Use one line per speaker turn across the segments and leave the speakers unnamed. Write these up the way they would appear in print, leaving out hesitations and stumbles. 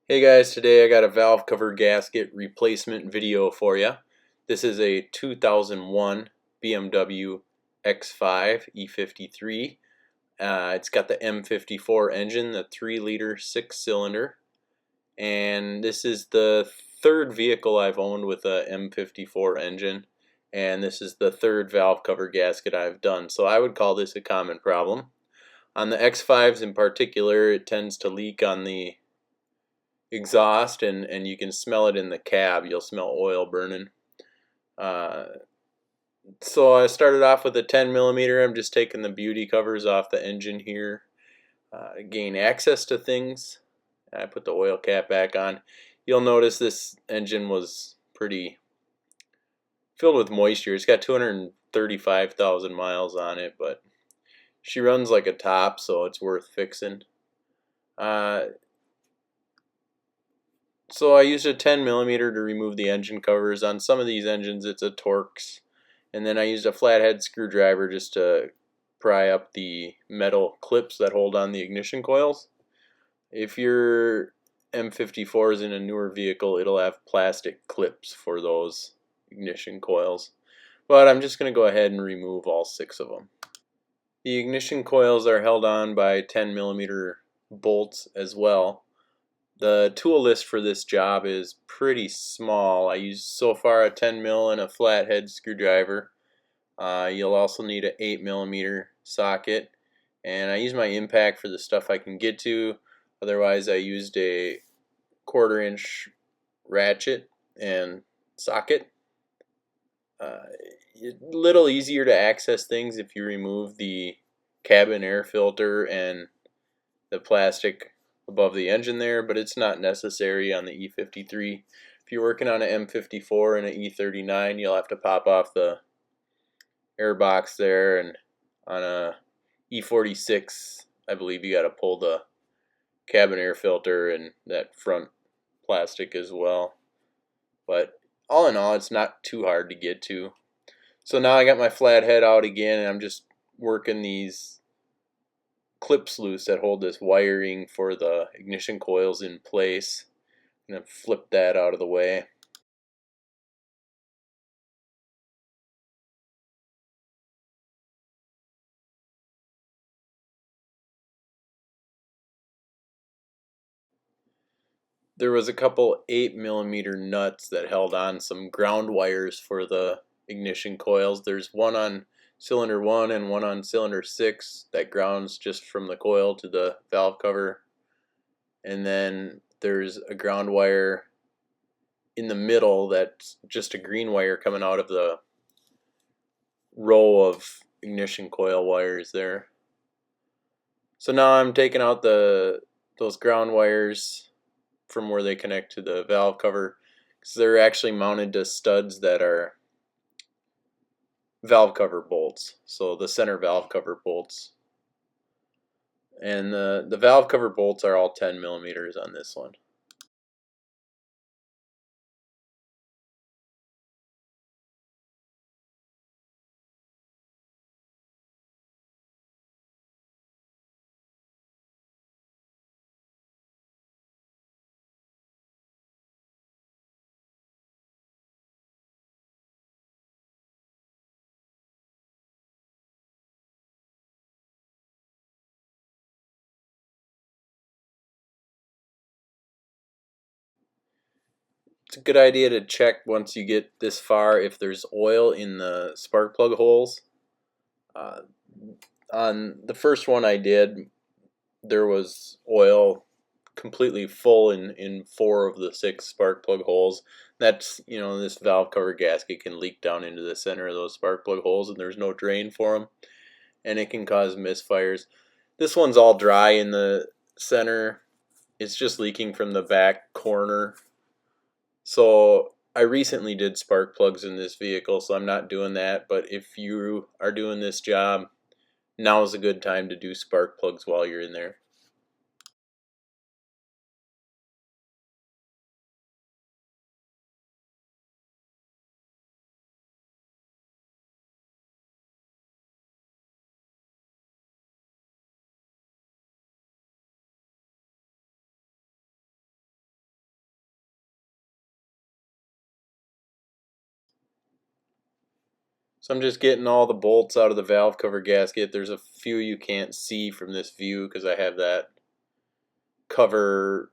Hey guys, today I got a valve cover gasket replacement video for you. This is a 2001 BMW X5 E53. It's got the M54 engine, the 3-liter 6-cylinder, and this is the third vehicle I've owned with a M54 engine, and this is the third valve cover gasket I've done, so I would call this a common problem. On the X5s in particular, it tends to leak on the exhaust, and you can smell it in the cab. You'll smell oil burning. Uh, so I started off with a 10 millimeter. I'm just taking the beauty covers off the engine here, gain access to things. I put the oil cap back on. You'll notice this engine was pretty filled with moisture. It's got 235,000 miles on it, but she runs like a top, so it's worth fixing. So I used a 10 millimeter to remove the engine covers. On some of these engines it's a Torx, and then I used a flathead screwdriver just to pry up the metal clips that hold on the ignition coils. If your M54 is in a newer vehicle, it'll have plastic clips for those ignition coils, but I'm just going to go ahead and remove all 6 of them. The ignition coils are held on by 10 millimeter bolts as well. The tool list for this job is pretty small. I used so far a 10 mil and a flathead screwdriver. You'll also need an 8 millimeter socket, and I use my impact for the stuff I can get to. Otherwise I used a 1/4 inch ratchet and socket. A little easier to access things if you remove the cabin air filter and the plastic above the engine there, but it's not necessary on the E53. If you're working on an M54 and an E39, you'll have to pop off the air box there, and on a E46, I believe you got to pull the cabin air filter and that front plastic as well. But all in all, it's not too hard to get to. So now I got my flathead out again, and I'm just working these clips loose that hold this wiring for the ignition coils in place. I'm going to flip that out of the way. There was a couple 8 millimeter nuts that held on some ground wires for the ignition coils. There's one on cylinder 1 and one on cylinder 6 that grounds just from the coil to the valve cover. And then there's a ground wire in the middle that's just a green wire coming out of the row of ignition coil wires there. So now I'm taking out those ground wires from where they connect to the valve cover, because they're actually mounted to studs that are valve cover bolts, so the center valve cover bolts. And the valve cover bolts are all 10 millimeters on this one. It's a good idea to check once you get this far if there's oil in the spark plug holes. Uh, on the first one I did, there was oil completely full in 4 of the 6 spark plug holes. That's, this valve cover gasket can leak down into the center of those spark plug holes, and there's no drain for them, and it can cause misfires. This one's all dry in the center. It's just leaking from the back corner. So I recently did spark plugs in this vehicle, so I'm not doing that. But if you are doing this job, now is a good time to do spark plugs while you're in there. So I'm just getting all the bolts out of the valve cover gasket. There's a few you can't see from this view because I have that cover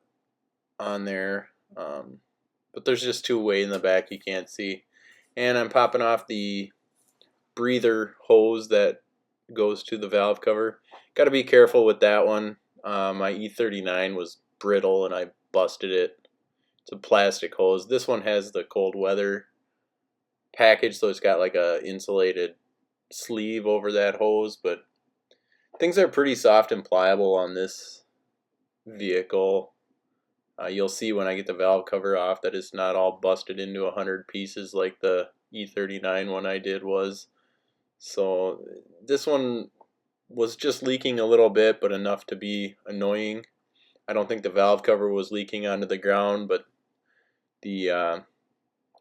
on there. But there's just two way in the back you can't see. And I'm popping off the breather hose that goes to the valve cover. Got to be careful with that one. My E39 was brittle and I busted it. It's a plastic hose. This one has the cold weather package, so it's got like a insulated sleeve over that hose, but things are pretty soft and pliable on this vehicle. You'll see when I get the valve cover off that it's not all busted into 100 pieces like the E39 one I did was. So this one was just leaking a little bit, but enough to be annoying. I don't think the valve cover was leaking onto the ground, but the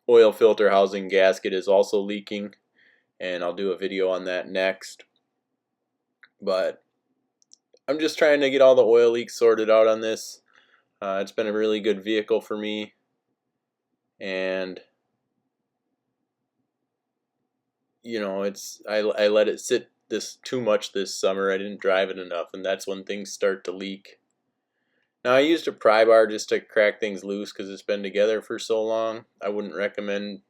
oil filter housing gasket is also leaking, and I'll do a video on that next. But I'm just trying to get all the oil leaks sorted out on this. It's been a really good vehicle for me, and you know, I let it sit this too much this summer. I didn't drive it enough, and that's when things start to leak. Now I used a pry bar just to crack things loose because it's been together for so long. I wouldn't recommend,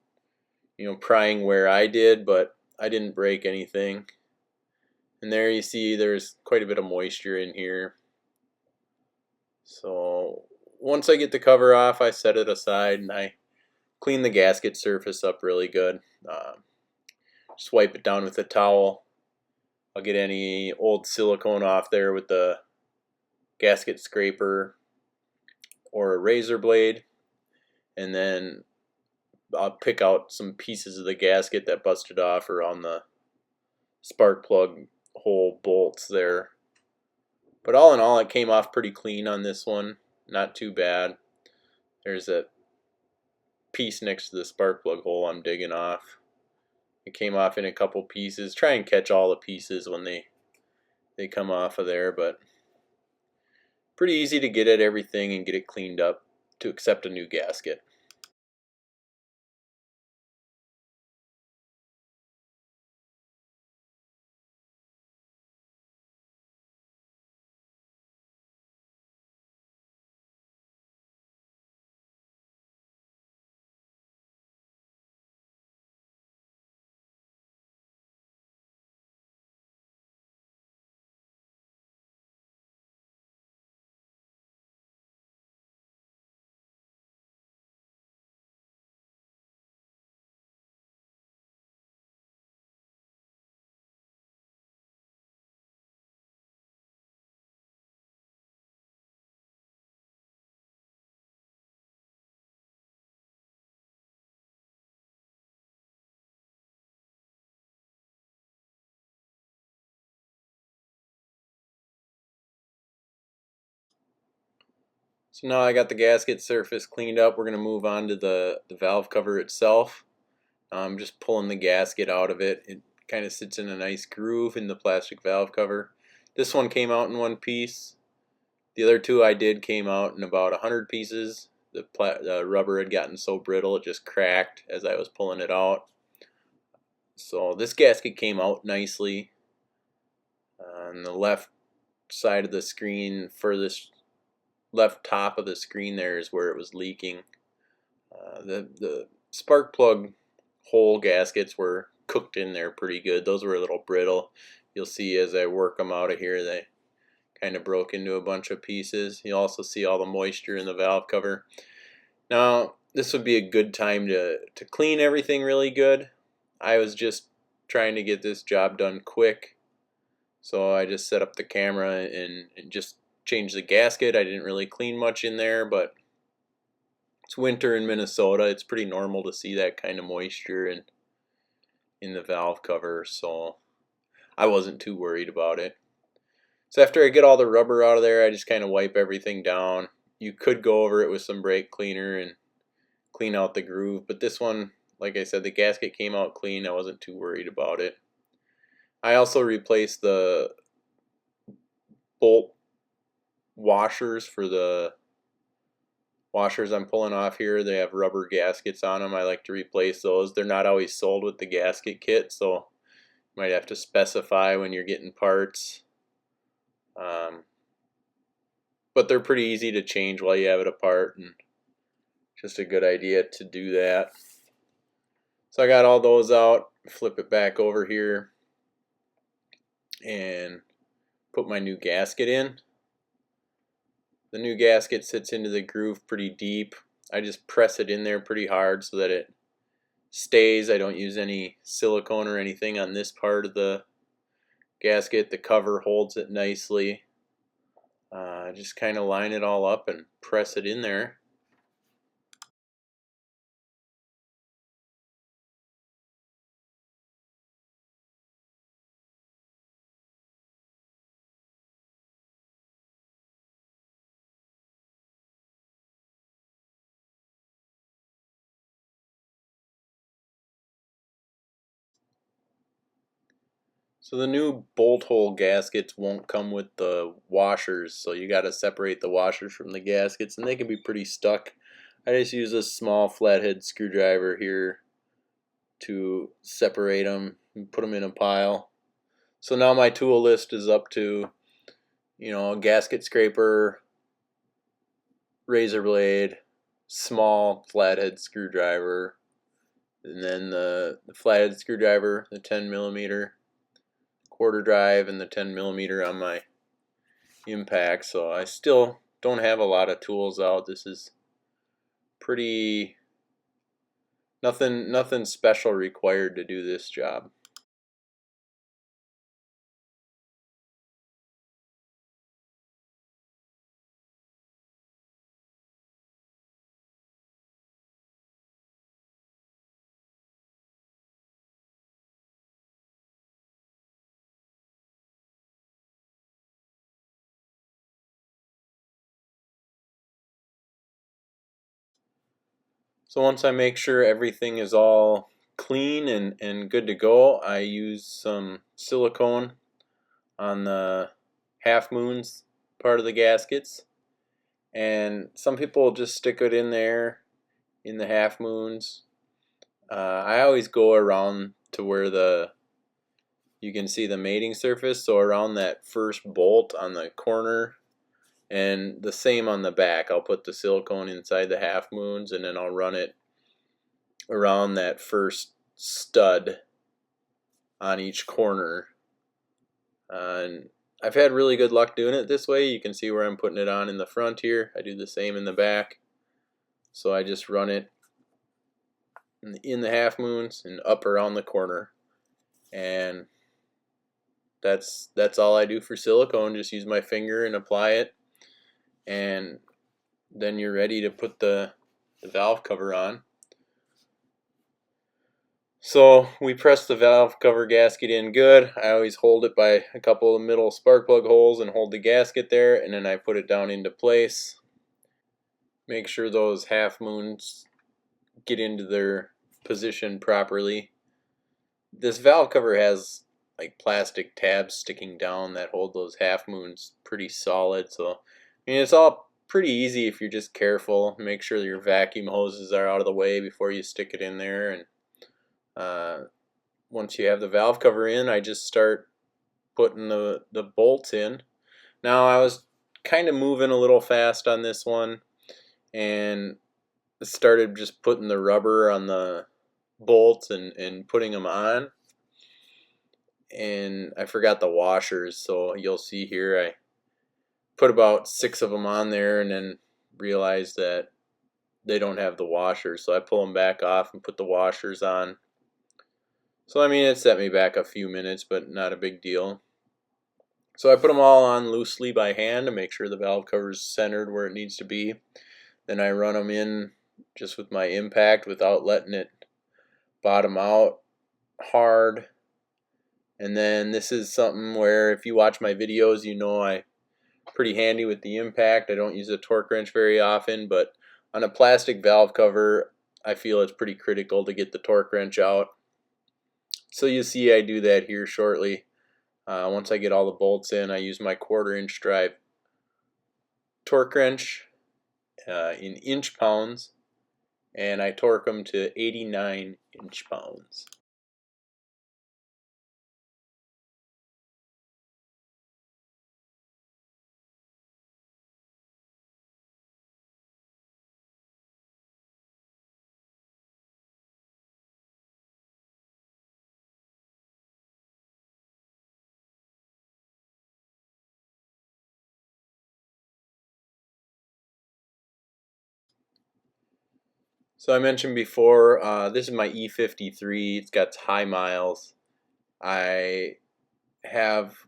you know, prying where I did, but I didn't break anything. And there you see there's quite a bit of moisture in here. So once I get the cover off, I set it aside and I clean the gasket surface up really good. Just wipe it down with a towel. I'll get any old silicone off there with the gasket scraper or a razor blade, and then I'll pick out some pieces of the gasket that busted off around the spark plug hole bolts there. But all in all, it came off pretty clean on this one. Not too bad. There's a piece next to the spark plug hole I'm digging off. It came off in a couple pieces. Try and catch all the pieces when they come off of there, but pretty easy to get at everything and get it cleaned up to accept a new gasket. So now I got the gasket surface cleaned up. We're going to move on to the valve cover itself. I'm just pulling the gasket out of it. It kind of sits in a nice groove in the plastic valve cover. This one came out in one piece. The other two I did came out in about 100 pieces. The rubber had gotten so brittle it just cracked as I was pulling it out. So this gasket came out nicely. On the left side of the screen, furthest left top of the screen there is where it was leaking. The spark plug hole gaskets were cooked in there pretty good. Those were a little brittle. You'll see as I work them out of here, they kind of broke into a bunch of pieces. You'll also see all the moisture in the valve cover. Now this would be a good time to clean everything really good. I was just trying to get this job done quick, so I just set up the camera and just changed the gasket. I didn't really clean much in there, but it's winter in Minnesota. It's pretty normal to see that kind of moisture in the valve cover, so I wasn't too worried about it. So after I get all the rubber out of there, I just kind of wipe everything down. You could go over it with some brake cleaner and clean out the groove, but this one, like I said, the gasket came out clean. I wasn't too worried about it. I also replaced the bolt washers for the washers I'm pulling off here, they have rubber gaskets on them. I like to replace those. They're not always sold with the gasket kit, so you might have to specify when you're getting parts. But they're pretty easy to change while you have it apart, and just a good idea to do that. So I got all those out, flip it back over here, and put my new gasket in. The new gasket sits into the groove pretty deep. I just press it in there pretty hard so that it stays. I don't use any silicone or anything on this part of the gasket. The cover holds it nicely. Just kind of line it all up and press it in there. So the new bolt hole gaskets won't come with the washers, so you got to separate the washers from the gaskets, and they can be pretty stuck. I just use a small flathead screwdriver here to separate them and put them in a pile. So now my tool list is up to, a gasket scraper, razor blade, small flathead screwdriver, and then the flathead screwdriver, the 10mm, quarter drive, and the 10mm on my impact. So I still don't have a lot of tools out. This is pretty nothing special required to do this job. So once I make sure everything is all clean and good to go, I use some silicone on the half moons part of the gaskets, and some people just stick it in there in the half moons. I always go around to where you can see the mating surface, so around that first bolt on the corner, and the same on the back. I'll put the silicone inside the half moons, and then I'll run it around that first stud on each corner. And I've had really good luck doing it this way. You can see where I'm putting it on in the front here. I do the same in the back. So I just run it in the half moons and up around the corner. And that's all I do for silicone. Just use my finger and apply it, and then you're ready to put the valve cover on. So we press the valve cover gasket in good. I always hold it by a couple of middle spark plug holes and hold the gasket there, and then I put it down into place. Make sure those half moons get into their position properly. This valve cover has like plastic tabs sticking down that hold those half moons pretty solid. So it's all pretty easy if you're just careful. Make sure your vacuum hoses are out of the way before you stick it in there. And once you have the valve cover in, I just start putting the bolts in. Now I was kind of moving a little fast on this one, and started just putting the rubber on the bolts and putting them on, and I forgot the washers. So you'll see here I put about 6 of them on there, and then realized that they don't have the washers, so I pull them back off and put the washers on. So it set me back a few minutes, but not a big deal. So I put them all on loosely by hand to make sure the valve cover is centered where it needs to be. Then I run them in just with my impact without letting it bottom out hard. And then this is something where if you watch my videos, I'm pretty handy with the impact. I don't use a torque wrench very often, but on a plastic valve cover, I feel it's pretty critical to get the torque wrench out. So you see I do that here shortly. Once I get all the bolts in, I use my 1/4 inch drive torque wrench in inch pounds, and I torque them to 89 inch pounds. So I mentioned before, this is my E53. It's got high miles. I have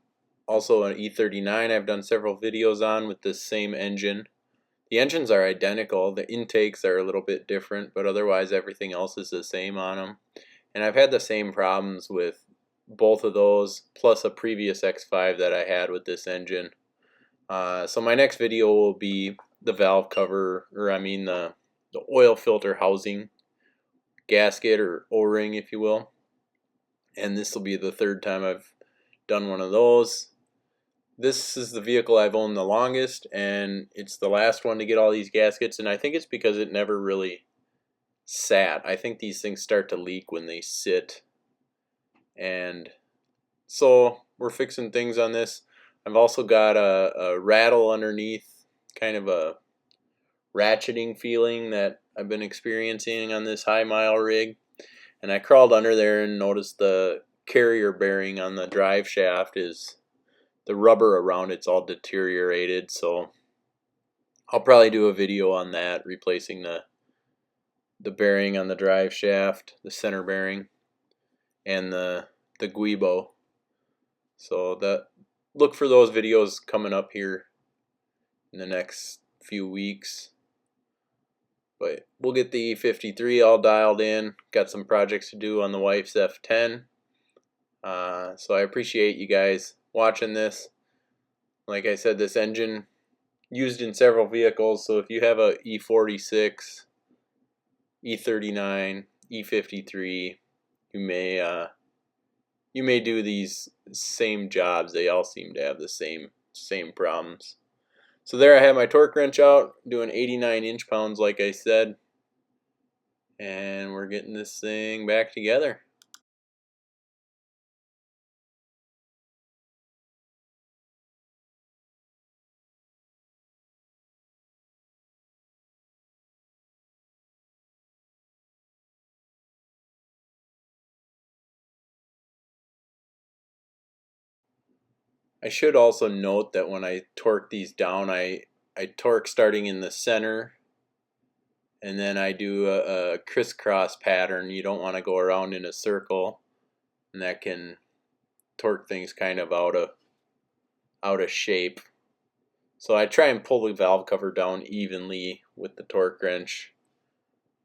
also an E39 I've done several videos on with this same engine. The engines are identical. The intakes are a little bit different, but otherwise everything else is the same on them. And I've had the same problems with both of those, plus a previous X5 that I had with this engine. So my next video will be the valve cover, or I mean the oil filter housing, gasket or O-ring if you will. And this will be the third time I've done one of those. This is the vehicle I've owned the longest, and it's the last one to get all these gaskets, and I think it's because it never really sat. I think these things start to leak when they sit, and so we're fixing things on this. I've also got a rattle underneath, kind of a ratcheting feeling that I've been experiencing on this high mile rig, and I crawled under there and noticed the carrier bearing on the drive shaft is, the rubber around it's all deteriorated, so I'll probably do a video on that, replacing the bearing on the drive shaft, the center bearing, and the guibo. So look for those videos coming up here in the next few weeks. But we'll get the E53 all dialed in. Got some projects to do on the wife's F10. So I appreciate you guys watching this. Like I said, this engine used in several vehicles, so if you have a E46, E39, E53, you may do these same jobs. They all seem to have the same problems. So there I have my torque wrench out, doing 89 inch pounds like I said, and we're getting this thing back together. I should also note that when I torque these down, I torque starting in the center, and then I do a crisscross pattern. You don't want to go around in a circle, and that can torque things kind of out of shape. So I try and pull the valve cover down evenly with the torque wrench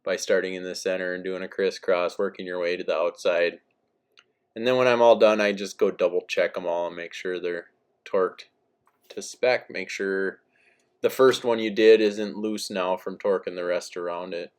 by starting in the center and doing a crisscross, working your way to the outside. And then when I'm all done, I just go double check them all and make sure they're torqued to spec. Make sure the first one you did isn't loose now from torquing the rest around it.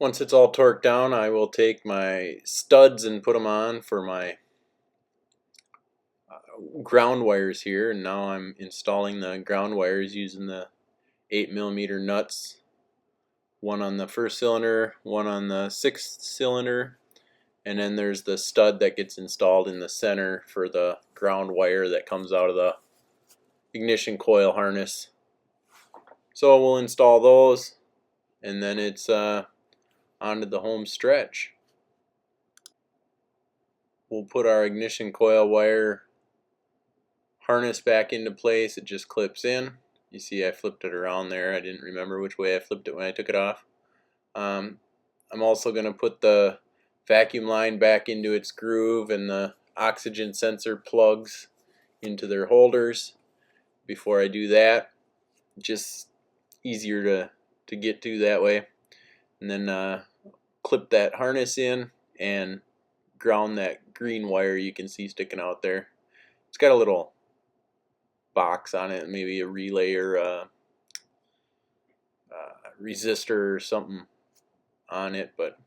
Once it's all torqued down, I will take my studs and put them on for my ground wires here, and now I'm installing the ground wires using the 8mm nuts, one on the first cylinder, one on the sixth cylinder, and then there's the stud that gets installed in the center for the ground wire that comes out of the ignition coil harness. So we'll install those, and then it's onto the home stretch. We'll put our ignition coil wire harness back into place. It just clips in. You see I flipped it around there. I didn't remember which way I flipped it when I took it off. I'm also going to put the vacuum line back into its groove and the oxygen sensor plugs into their holders. Before I do that, just easier to get to that way. And then clip that harness in and ground that green wire you can see sticking out there. It's got a little box on it, maybe a relay or a resistor or something on it, but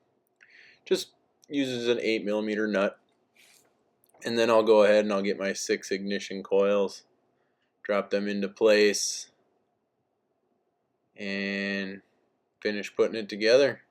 just uses an 8mm nut. And then I'll go ahead and I'll get my 6 ignition coils, drop them into place, and finish putting it together.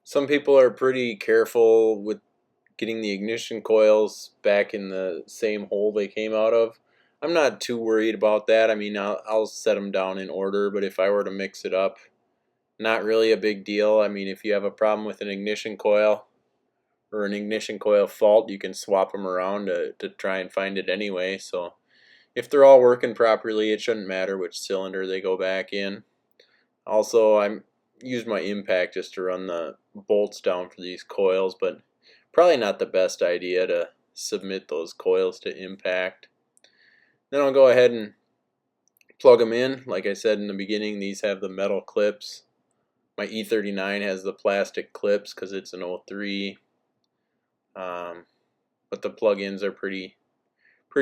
Some people are pretty careful with getting the ignition coils back in the same hole they came out of. I'm not too worried about that. I mean, I'll set them down in order, but if I were to mix it up, not really a big deal. I mean, if you have a problem with an ignition coil or an ignition coil fault, you can swap them around to try and find it anyway. So if they're all working properly, it shouldn't matter which cylinder they go back in. Also, I'm used my impact just to run the bolts down for these coils, but probably not the best idea to submit those coils to impact. Then I'll go ahead and plug them in. Like I said in the beginning, these have the metal clips. My E39 has the plastic clips because it's an 03. But the plug-ins are pretty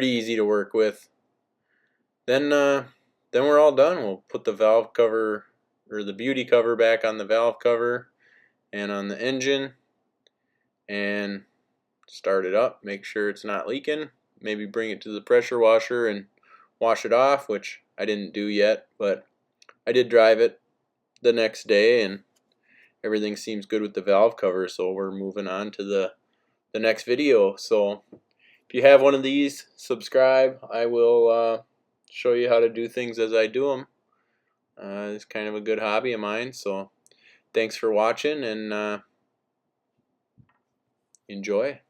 easy to work with. Then we're all done. We'll put the valve cover or the beauty cover back on the valve cover and on the engine and start it up. Make sure it's not leaking. Maybe bring it to the pressure washer and wash it off, which I didn't do yet, but I did drive it the next day and everything seems good with the valve cover, so we're moving on to the next video. So if you have one of these, subscribe. I will show you how to do things as I do them. It's kind of a good hobby of mine, so thanks for watching and enjoy.